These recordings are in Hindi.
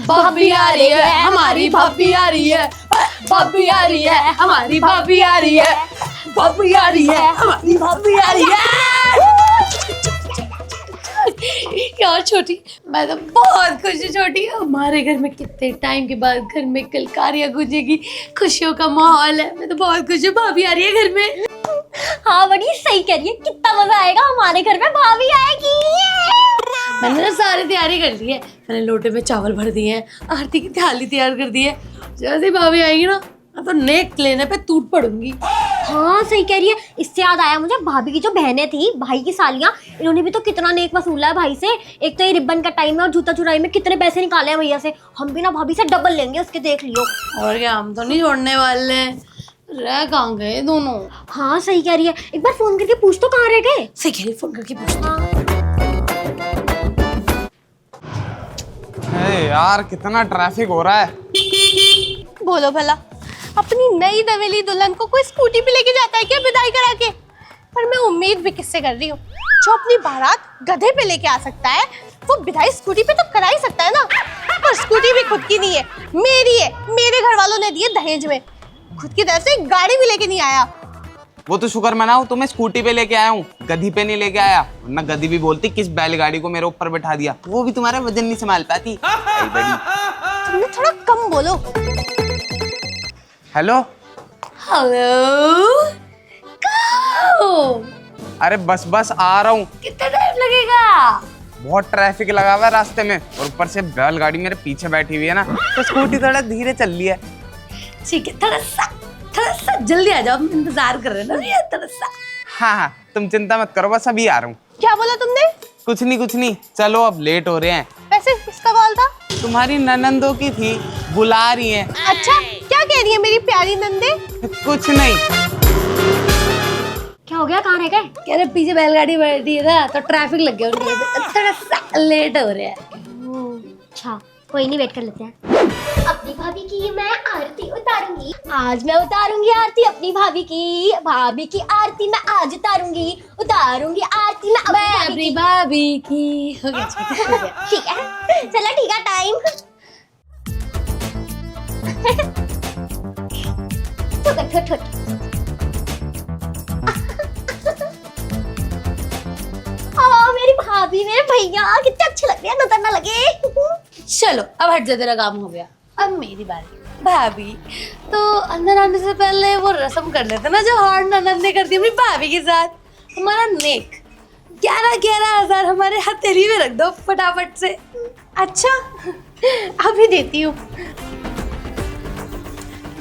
भाभी आ रही है, हमारी भाभी आ रही है, भाभी आ रही है, हमारी भाभी आ रही है, भाभी आ रही है, हमारी भाभी आ रही है। यार छोटी, मैं तो बहुत खुश हूँ छोटी। हमारे घर में कितने टाइम के बाद घर में कलकारियाँ गूंजेगी, खुशियों का माहौल है। मैं तो बहुत खुश हूँ, भाभी आ रही है घर में। हाँ बड़ी सही कह रही है, कितना मजा आएगा हमारे घर में भाभी आएगी। मैंने ना सारी तैयारी कर ली है। मैंने लोटे में चावल भर दिए हैं, आरती की थाली तैयार कर दी है। जैसे भाभी आएगी ना, मैं तो नेक लेने पे टूट पड़ूंगी। हाँ सही कह रही है। इससे याद आया मुझे, भाभी की जो बहनें थी, भाई की सालियां, इन्होंने भी तो कितना नेक वसूला है भाई से। एक तो ये रिबन का टाइम है और जूता चुराई में कितने पैसे निकाले हैं भैया से। हम भी ना भाभी से डबल लेंगे उसके, देख लियो। और क्या, हम तो नहीं छोड़ने वाले। रह कहाँ गए दोनों? हाँ सही कह रही है, एक बार फोन करके पूछ तो कहाँ रह गए। सही कह रही, फोन करके पूछ। यार कितना ट्रैफिक हो रहा है। बोलो भला, अपनी नई दवेली दुल्हन को कोई स्कूटी पे लेके जाता है क्या विदाई करा के? पर मैं उम्मीद भी किससे कर रही हूँ, जो अपनी बारात गधे पे लेके आ सकता है वो विदाई स्कूटी पे तो करा ही सकता है ना। और स्कूटी भी खुद की नहीं है, मेरी है। मेरे घर वालों ने दिए दहेज में। खुद की तरफ से गाड़ी भी लेके नहीं आया। वो तो शुक्र मनाओ तुम्हें स्कूटी पे लेके आया हूँ, गधी पे नहीं लेके आया। वरना गधी भी बोलती किस बैलगाड़ी को मेरे ऊपर बैठा दिया, वो भी तुम्हारा वजन नहीं संभाल पाती। तुमने थोड़ा कम बोलो। हेलो हेलो, कहाँ हो? अरे बस बस आ रहा हूँ। कितना टाइम लगेगा? बहुत ट्रैफिक लगा हुआ है रास्ते में, और ऊपर से बैलगाड़ी मेरे पीछे बैठी हुई है ना, तो स्कूटी थोड़ा धीरे चल रही है। ठीक है, थोड़ा सा जल्दी आ जाओ, हम इंतजार कर रहे हैं ना। थोड़ा सा। हाँ हाँ, तुम चिंता मत करो, बस अभी आ रहा हूँ। क्या बोला तुमने? कुछ नहीं, चलो अब लेट हो रहे हैं। वैसे किसका कॉल था? तुम्हारी ननंदों की थी, बुला रही हैं। अच्छा, क्या कह रही है मेरी प्यारी नंदे? कुछ नहीं। क्या हो गया, कहाँ रह गए? कह रहे पीछे बैलगाड़ी बैठी है ना, तो ट्रैफिक लग गया उनके लिए, थोड़ा सा लेट हो रहा है। अच्छा कोई नहीं, वेट कर लेते हैं। अपनी भाभी की मैं आरती उतारूंगी, आज मैं उतारूंगी आरती अपनी भाभी की। भाभी की आरती मैं आज उतारूंगी आरती मैं अपनी भाभी की। हो गया, ठीक है, चलो ठीक है, टाइम। मेरी भाभी मेरे भैया कितने अच्छे लग रहे हैं, नजर ना लगे। चलो अब हट जा, तेरा काम हो गया, अब मेरी बारी। भाभी तो अंदर आने से पहले वो रस्म कर लेते ना जो हर ननद ने कर दी अपनी भाभी के साथ। हमारा नेक 11,000 हमारे हथेली में रख दो फटाफट से। अच्छा, अभी देती हूँ।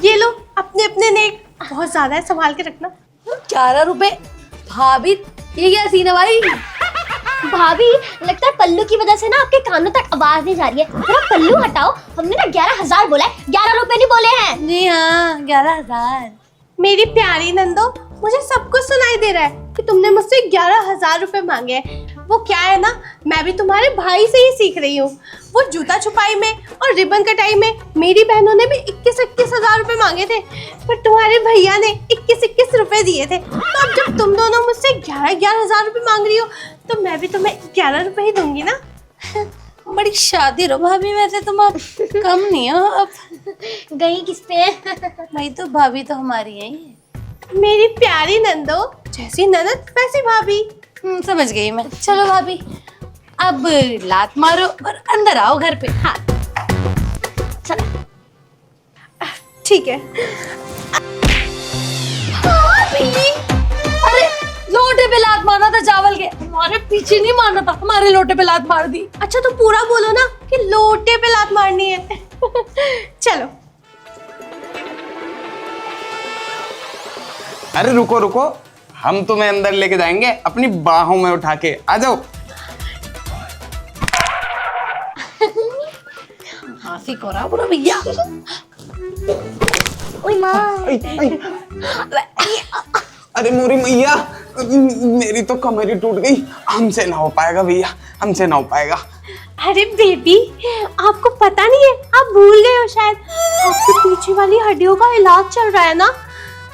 ये लो अपने अपने नेक, बहुत ज्यादा है, संभाल के रखना। 11 रुपए? भाभी ये क्या सीन है भाई? भाभी लगता है पल्लू की वजह से ना आपके कानों तक आवाज नहीं जा रही है। थोड़ा पल्लू हटाओ, हमने ना 11,000 बोला है, 11 रुपए नहीं बोले हैं। जी हाँ, 11,000। मेरी प्यारी नंदो, मुझे सब कुछ सुनाई दे रहा है कि तुमने मुझसे 11,000 रुपए मांगे हैं। वो क्या है ना, मैं भी तुम्हारे भाई से ही सीख रही हूँ। वो जूता छुपाई में और रिबन कटाई में मेरी बहनों ने भी 21,000 रुपए मांगे थे, पर तुम्हारे भैया ने 21,000 रुपए दिए थे। तो अब जब तुम दोनों मुझसे 11,000 रुपए मांग रही हो, तो मैं भी तुम्हें 11 रुपए ही दूंगी ना। बड़ी शादी रो भाभी, वैसे तुम अब कम नहीं हो। अब गई किस पे? भाई तो भाभी तो हमारी है ही। मेरी प्यारी नंदो, जैसी ननद वैसी भाभी। समझ गई मैं। चलो भाभी, अब लात मारो और अंदर आओ घर पे। हाँ चलो ठीक है। अरे लोटे पे लात मारना था चावल के, हमारे पीछे नहीं मारना था, हमारे लोटे पे लात मार दी। अच्छा तो पूरा बोलो ना कि लोटे पे लात मारनी है। चलो। अरे रुको, हम तुम्हें अंदर लेके जाएंगे अपनी बाहों में उठा के। आ जाओ। हंसी को रहा पूरा भैया। ओए माँ। अरे मोरी मैया, मेरी तो कमर ही टूट गई। हमसे ना हो पाएगा भैया, हमसे ना हो पाएगा। अरे बेबी, आपको पता नहीं है, आप भूल गए हो शायद, आपकी पीछे वाली हड्डियों का इलाज चल रहा है ना।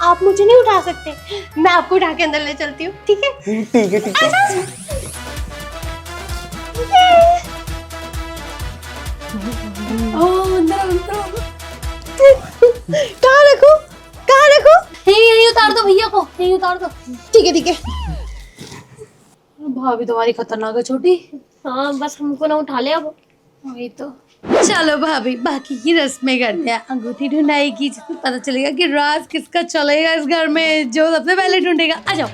आप मुझे नहीं उठा सकते, मैं आपको उठा के अंदर ले चलती हूँ, ठीक है? ठीक है। कहाँ रखूं? कहाँ रखूं? यही उतार दो भैया को, यही उतार दो। ठीक है ठीक है। भाभी तुम्हारी खतरनाक है छोटी। हाँ बस हमको ना उठा ले अब। वही तो। चलो भाभी, बाकी की रस्में करते हैं। अंगूठी ढूंढाएगी, जिससे पता चलेगा कि राज किसका चलेगा इस घर में, जो सबसे पहले ढूंढेगा। आ जाओ।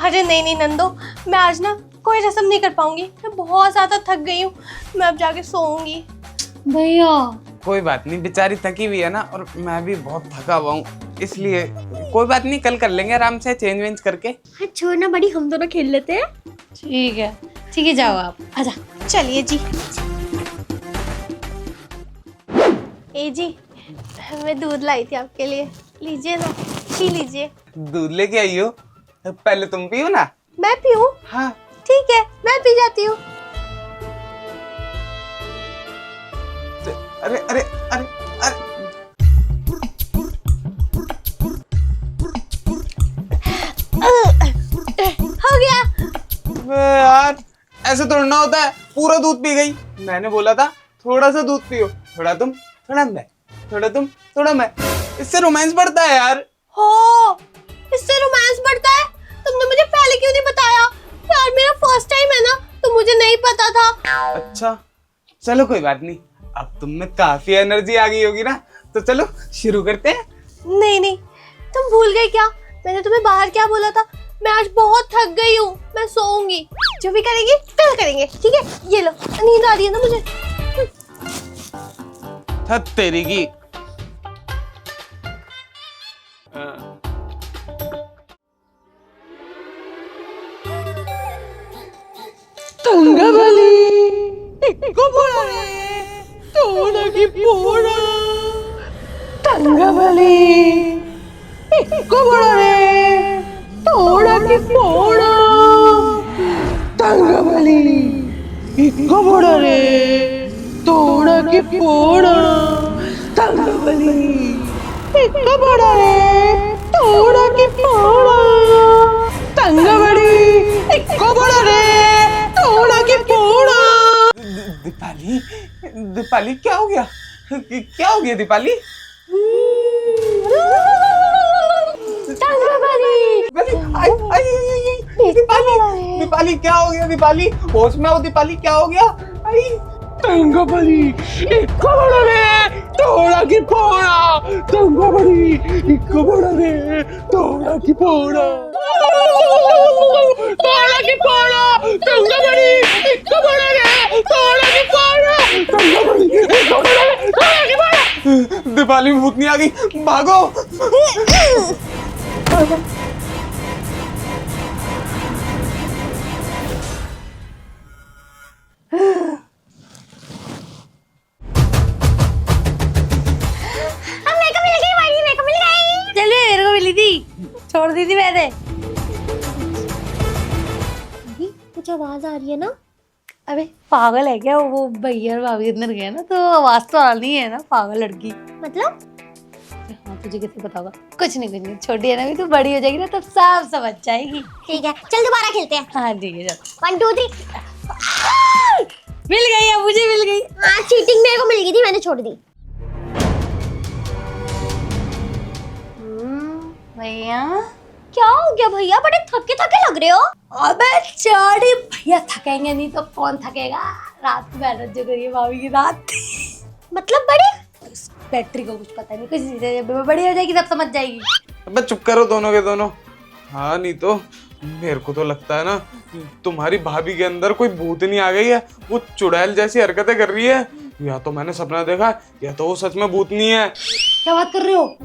अरे नहीं नहीं नंदो, मैं आज ना कोई रस्म नहीं कर पाऊंगी। मैं बहुत ज्यादा थक गई हूँ। मैं अब जाके सोऊंगी। भैया कोई बात नहीं, बेचारी थकी हुई है ना, और मैं भी बहुत थका हुआ हूँ, इसलिए कोई बात नहीं, कल कर लेंगे आराम से चेंज वेंज करके। हाँ छोड़ना बड़ी, हम दोनों खेल लेते हैं। ठीक है, जाओ आप। आजा। चलिए जी। ए जी, मैं दूध लाई थी आपके लिए, लीजिए ना, पी लीजिए। दूध लेके आई हो? पहले तुम पियो ना। मैं पीऊं? हाँ ठीक है, मैं पी जाती हूँ। अरे अरे अरे अरे हो गया। अबे यार, ऐसे थोड़ा ना होता है, पूरा दूध पी गई। मैंने बोला था थोड़ा सा दूध पियो, थोड़ा तुम थोड़ा मैं, थोड़ा तुम थोड़ा मैं, इससे रोमांस बढ़ता है यार। हो, इससे रोमांस बढ़ता है? तुमने मुझे पहले क्यों नहीं बताया? यार मेरा फर्स्ट टाइम है ना, तो मुझे नहीं पता था। अच्छा चलो कोई बात नहीं, अब तुम में काफी एनर्जी आ गई होगी ना, तो चलो शुरू करते हैं। नहीं नहीं, तुम भूल गए क्या? मैंने तुम्हें बाहर क्या बोला था? मैं आज बहुत थक गई हूँ, मैं सोऊंगी। जो भी करेंगे कल करेंगे, ठीक है? ये लो, नींद आ रही है ना मुझे। थक तेरी की। दीपाली, दीपाली क्या हो गया? क्या हो गया दीपाली? दीपाली, दीपाली क्या हो गया? दीपाली होश में हो? दीपाली क्या हो गया? तंगबली इक्कोड़ा रे तोड़ा की पोड़ा, तंगबली इक्कोड़ा रे तोड़ा की पोड़ा, तोड़ा की पोड़ा, तंगबली इक्कोड़ा रे तोड़ा की पोड़ा, तंगबली इक्कोड़ा रे तोड़ा की पोड़ा। दीपाली में भूतनी आ गई, भागो। चलिए, मेरे को मिली थी, छोड़ दी थी मैंने। कुछ आवाज आ रही है ना? अबे पागल है क्या वो? भैया और भाभी अंदर गए ना, तो आवाज तो आनी है ना, पागल लड़की। मतलब हाँ, तुझे कैसे पता होगा? कुछ नहीं, छोटी है ना अभी, तो बड़ी हो जाएगी ना, तब सब समझ जाएगी। ठीक है, चल दोबारा खेलते हैं। हाँ ठीक है, चल। 1 2 3। मिल गई है, मुझे मिल गई। हाँ, चीटिंग मेरे को मिल गई थी, मैंने छोड़ दी। भैया क्या हो गया भैया? बड़े थके थके लग रहे हो। अबे चाड़ी, भैया थकेंगे नहीं तो कौन थकेगा? रात को मेहनत जो करिए भाभी की रात। मतलब बड़े बैटरी को कुछ पता नहीं, कुछ नहीं, जब बड़ी हो जाएगी तब समझ जाएगी। अबे चुप करो दोनों के दोनों। हाँ नहीं तो मेरे को तो लगता है ना, तुम्हारी भाभी के अंदर कोई भूतनी आ गई है, वो चुड़ैल जैसी हरकतें कर रही है। या तो मैंने सपना देखा, या तो वो सच में भूतनी है। क्या बात कर रहे हो?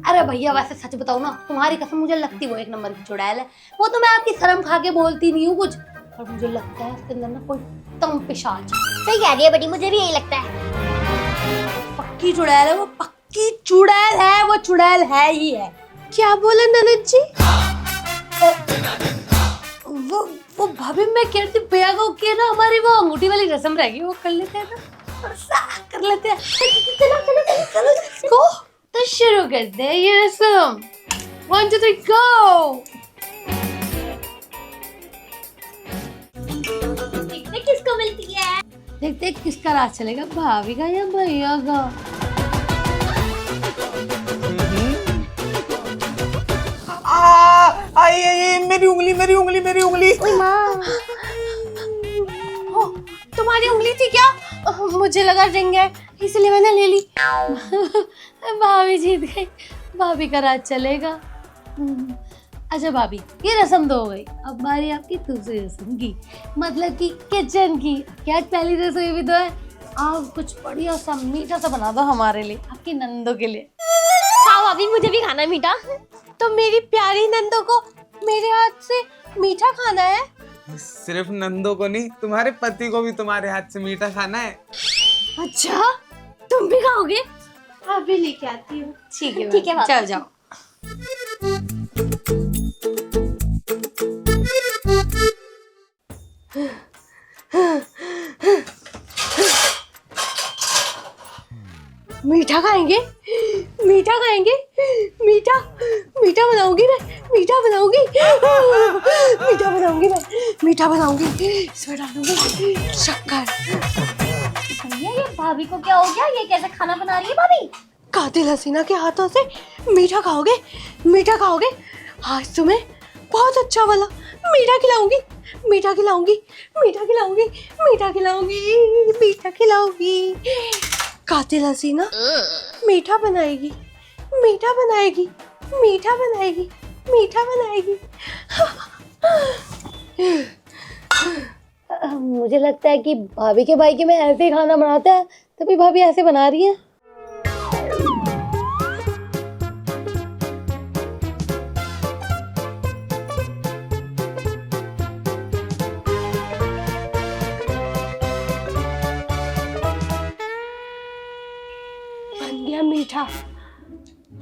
अरे भैया वैसे सच बताओ ना, तुम्हारी कसम मुझे लगती वो 1 नंबर की चुड़ैल है। वो तो मैं आपकी शर्म खा के बोलती नहीं हूँ कुछ, पर मुझे लगता है उसके अंदर ना कोई तम पिशाच। सही कह रही है बेटी, मुझे भी यही लगता है। पक्की चुड़ैल है वो, पक्की चुड़ैल है वो, चुड़ैल है ही है। क्या बोला ननद जी? वो भाभी मैं कह रही थी भैया को कि ना हमारी वो अंगूठी वाली रस्म रह गई, वो कर लेते हैं ना, कर लेते हैं। चलो इसको तो शुरू करते हैं ये रस्म। 1 2 3 गो। देखते किसको मिलती है। देखते हैं किसका राज चलेगा, भाभी का या भैया का। आई मेरी उंगली मेरी उंगली मेरी उंगली। ओ, तुम्हारी उंगली थी क्या? मुझे लगा रिंग है इसलिए मैंने ले ली। भाभी जीत गई, भाभी का राज चलेगा। अच्छा भाभी, ये रस्म तो हो गई, अब बारी आपकी दूसरी रस्म की, मतलब कि किचन की। क्या पहली रसोई भी तो है, आप कुछ बढ़िया सा मीठा सा बना दो हमारे लिए, आपकी नंदों के लिए। हाँ भाभी, मुझे भी खाना है मीठा। तो मेरी प्यारी नंदो को मेरे हाथ से मीठा खाना है? सिर्फ नंदो को नहीं, तुम्हारे पति को भी तुम्हारे हाथ से मीठा खाना है। अच्छा, तुम भी खाओगे? अभी लेके आती हूँ। ठीक है ठीक है भाभी। चल जाओ। मीठा खाएंगे, मीठा खाएंगे, मीठा मीठा बनाऊंगी मैं, मीठा बनाऊंगी, मीठा बनाऊंगी मैं, मीठा बनाऊंगी। इसमें डालूंगी शक्कर। भैया, ये भाभी को क्या हो गया? ये कैसे खाना बना रही है भाभी? कातिल हसीना के हाथों से मीठा खाओगे, मीठा खाओगे। आज तुम्हें बहुत अच्छा वाला मीठा खिलाऊंगी, मीठा खिलाऊंगी, मीठा खिलाऊंगी, मीठा खिलाऊंगी, मीठा खिलाऊंगी। कातिल हसीना मीठा बनाएगी, मीठा बनाएगी, मीठा बनाएगी, मीठा बनाएगी। मुझे लगता है कि भाभी के भाई के में ऐसे ही खाना बनाता है, तभी भाभी ऐसे बना रही है। बन गया मीठा,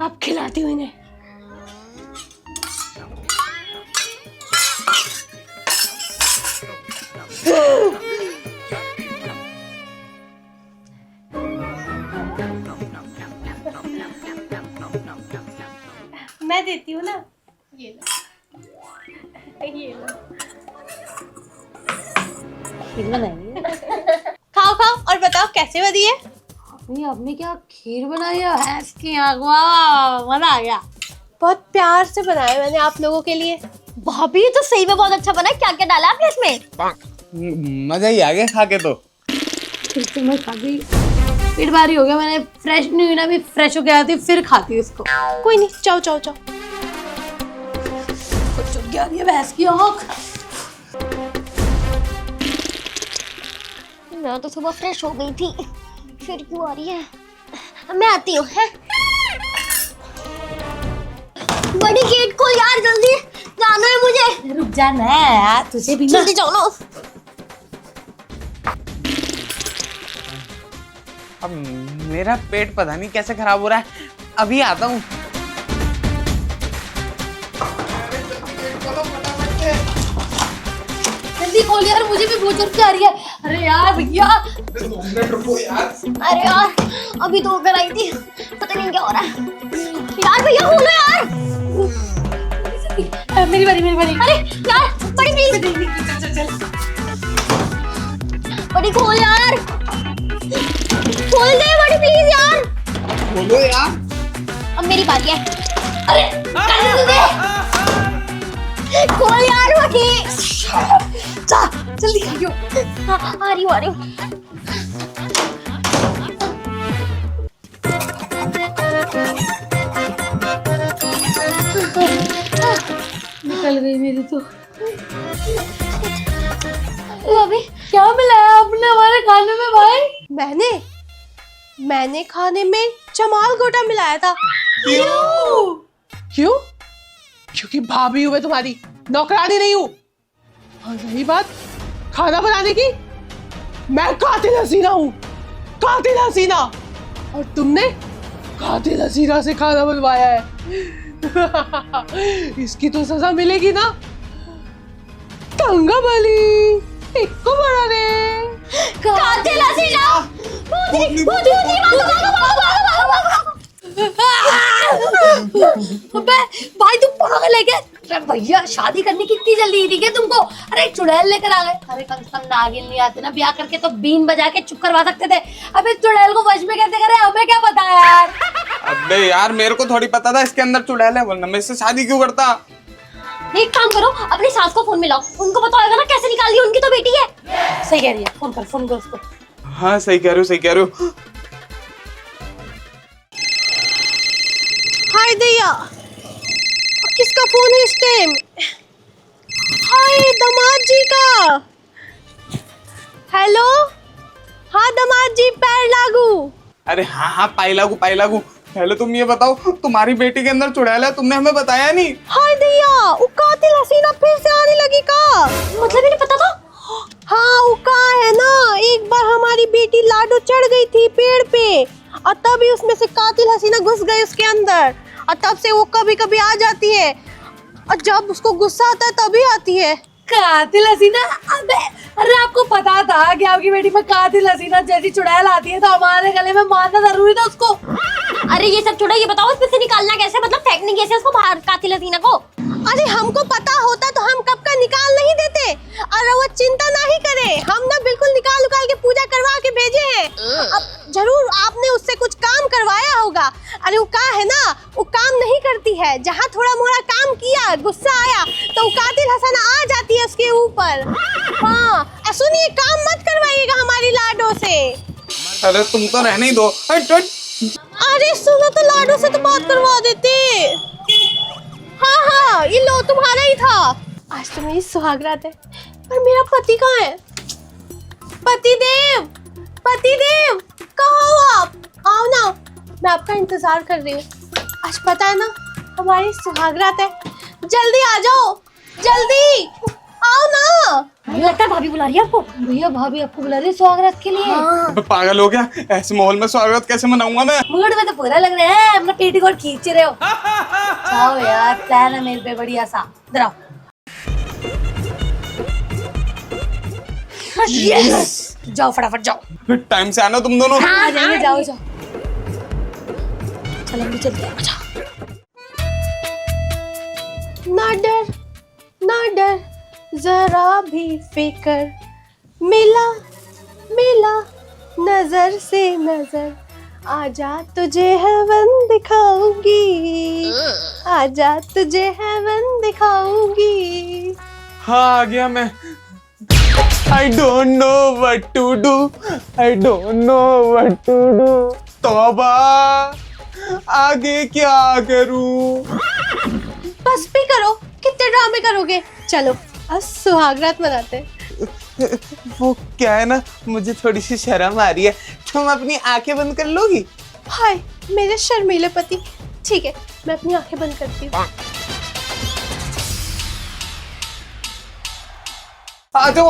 अब खिलाती हूँ इन्हें। मैं देती हूँ ना, ये लो, ये लो। खीर बनाई है खाओ खाओ और बताओ कैसे बनी है? अपनी आपने क्या खीर बनाई है? भैंस की आग, वाह मजा आ गया। बहुत प्यार से बनाया मैंने आप लोगों के लिए। भाभी, ये तो सही में बहुत अच्छा बना है। क्या क्या डाला आपने इसमें? मजा ही आ गया खा के। तो फिर तो मैं खाती, पेट भारी हो गया, मैंने फ्रेश नहीं हुई ना, अभी फ्रेश होके आती फिर खाती हूँ इसको। कोई नहीं, जाओ जाओ जाओ। चुप गया ये भैंस की आँख। मैं तो सुबह फ्रेश हो गई थी, फिर क्यों आ रही है? मैं आती हूँ। बड़ी गेट खोल यार, जल्दी जाना है मुझे। रुक जाना है यार, तुझे भी ना। जल्दी जाओ ना। अब मेरा पेट पता नहीं कैसे खराब हो रहा है, अभी आता हूँ। जल्दी खोल यार, मुझे भी बहुत जोर से आ रही है। अरे यार भैया, अरे यार, अभी तो होकर आई थी, पता नहीं क्या हो रहा है। यार भैया खोलो यार। मेरी बारी मेरी बारी। अरे यार, बड़ी प्लीज, बड़ी खोल यार, खोल दे बड़ी प्लीज यार। बोलो यार। अब मेरी बारी है। अरे खोल यार बड़ी। जा जल्दी खाइयो। हाँ, आ रही हूँ आ रही हूँ। निकल गई मेरी तो। अभी क्या मिलाया आपने हमारे खाने में भाई? मैंने खाने में जमाल गोटा मिलाया था। क्यों? क्यों? क्योंकि भाभी हूँ मैं तुम्हारी, नौकरानी नहीं हूँ। और रही बात खाना बनाने की, मैं कातिल हसीना हूँ, कातिल हसीना। और तुमने कातिल हसीना से खाना बनवाया है। इसकी तो सजा मिलेगी ना। तंगा बली इक्को बड़ा रे। कातिल हसीना, भूतनी भूतनी, भागो भागो भागो भागो भागो। अबे भाई तू पागल है क्या? अरे भैया शादी करने की इतनी जल्दी थी क्या तुमको? अरे चुड़ैल लेकर आ गए। अरे कम से कम नागिन नहीं आते ना, ब्याह करके तो बीन बजा के चुप करवा सकते थे। अबे चुड़ैल को वश में कैसे करे, हमें क्या पता यार। अबे यार मेरे को थोड़ी पता था इसके अंदर चुड़ैल है, वरना मैं इससे शादी क्यों करता। एक काम करो, अपनी सास को फोन मिलाओ, उनको पता होगा ना कैसे निकाल दी, उनकी तो बेटी है। सही कह रही है, फोन कर उसको। हाँ सही कह रहे हो, सही कह रहे हो। हाय दैया, किसका फोन है इस टाइम? हाय दामाद जी का। हेलो, हाँ दामाद जी, पैर लागू। अरे हाँ हाँ पाई लागू। पहले तुम ये बताओ, तुम्हारी बेटी के अंदर चुड़ैल है, तुमने हमें बताया नहीं। हाय दैया, वो कातिल हसीना फिर से आने लगी का। मतलब ही नहीं पता था। हाँ वो का है ना, एक बार हमारी बेटी लाडो चढ़ गई थी पेड़ पे और तभी उसमें से कातिल हसीना घुस गई उसके अंदर, और तब से वो कभी कभी आ जाती है, और जब उसको गुस्सा आता है तभी आती है। कातिल हसीना? अरे आपको पता था कि आपकी बेटी में कातिल हसीना जैसी चुड़ैल आती है, तो हमारे गले में मारना जरूरी था उसको। अरे ये सब छोड़ो, ये बताओ इसमें से निकालना कैसे, मतलब फेंकनी कैसे उसको बाहर, कातिल हसीना को? अरे हमको पता होता तो हम कब का निकाल नहीं देते, और वो चिंता नहीं करे, हम ना बिल्कुल निकाल के पूजा करवा के भेजे हैं। अब जरूर आपने उससे कुछ काम करवाया होगा। अरे वो का है ना, वो काम नहीं करती है, जहाँ थोड़ा मोड़ा काम किया, गुस्सा आया तो वो कातिल हसीना आ जाती है उसके ऊपर। हाँ सुनिए, काम मत करवाइएगा हमारी लाडो से। अरे तुम तो रहने ही दो। अरे सुनो तो, लाडो से तो बात करवा देते। हाँ ये लो, तुम्हारा ही था। आज तो मेरी सुहागरात है, पर मेरा पति कहाँ है? पतिदेव कहाँ हो आप? आओ ना, मैं आपका इंतजार कर रही हूँ। आज पता है ना हमारी सुहागरात है, जल्दी आ जाओ, जल्दी आओ ना। लगता है भाभी बुला रही है आपको। भैया भाभी आपको बुला रही है स्वागत के लिए। अबे पागल हो गया, ऐसे माहौल में स्वागत कैसे मनाऊंगा मैं? मूड में तो पूरा लग रहा है, अपना पेटीकोट खींच रहे हो। जाओ यार, प्लान है मेरे पे बढ़िया सा। इधर आओ। यस, जाओ फटाफट जाओ। टाइम से आना तुम दोनों। आ जाएंगे, जाओ चलेंगे, चलते हैं। ना डर जरा भी फिकर, मिला नजर से नजर, आजा तुझे हेवन दिखाऊंगी, आजा तुझे हेवन दिखाऊंगी। हाँ आ गया मैं। I don't know what to do, I don't know what to do। तौबा, आगे क्या करूं? बस भी करो, कितने ड्रामे करोगे। चलो आज सुहागरात मनाते हैं। वो क्या है ना, मुझे थोड़ी सी शर्म आ रही है, तुम अपनी आंखें बंद कर लोगी? हाय मेरे शर्मीले पति। ठीक है, मैं अपनी आंखें बंद करती हूँ। आ जाओ।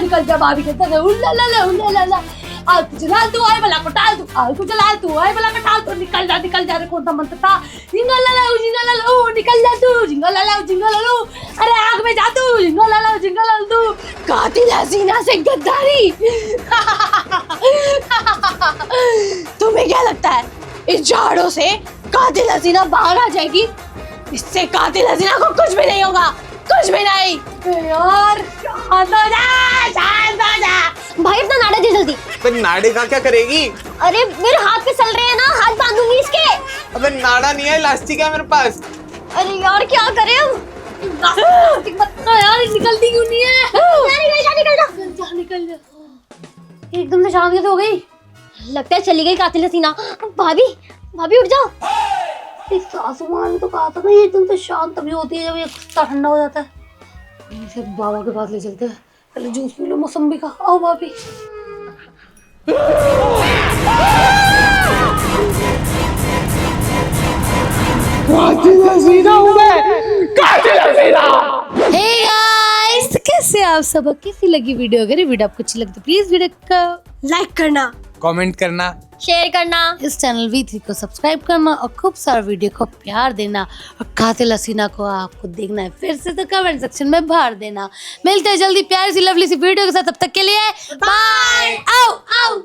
निकल जा भाभी के तरह। उल्ला आग जला तू, आए भला को टाल तू, आग को जला तू, आए भला को टाल तू, निकल जा रे, कौन सा मंत्र था? जिंगल लाला निकल जा तू, जिंगल लाला। अरे आग में जा तू, जिंगल लाला तू। कातिल हसीना से गद्दारी। तुम्हें क्या लगता है इस झाड़ों से कातिल हसीना बाहर आ जाएगी? इससे कातिल हसीना को कुछ भी नहीं होगा, कुछ भी नहीं। यार शांत हो जा। भाई इतना नाड़ा दे जल्दी। अबे नाड़े का क्या करेगी? अरे मेरे हाथ पे चल रहे हैं ना, हाथ बांधूंगी इसके। अबे नाड़ा नहीं है, इलास्टिक है मेरे पास। अरे यार क्या करें हम? यार निकलती क्यों नहीं है? निकल जा। एकदम से शांत हो गई। लगता है चली गई कातिल हसीना। भाभी उठ जाओ। इस सासू माँ ने तो कहा था ना, ये एकदम से शांत तभी होती है जब ये गुस्सा ठंडा हो जाता है। इसे बाबा के पास ले चलते हैं, पहले जूस पी लो मौसम्बी का। आओ भाभी। कातिल हसीना हूँ मैं, कातिल हसीना। हे गाइस, कैसे आप सब? कैसी लगी वीडियो? अगर ये वीडियो आपको अच्छी लगी तो प्लीज वीडियो को लाइक करना, कमेंट करना, शेयर करना, इस चैनल V3 को सब्सक्राइब करना और खूब सारा वीडियो को प्यार देना। और कातिल हसीना को आपको देखना है फिर से तो कमेंट सेक्शन में भर देना। मिलते हैं जल्दी प्यारी सी लवली सी वीडियो के साथ, तब तक के लिए बाय। आओ।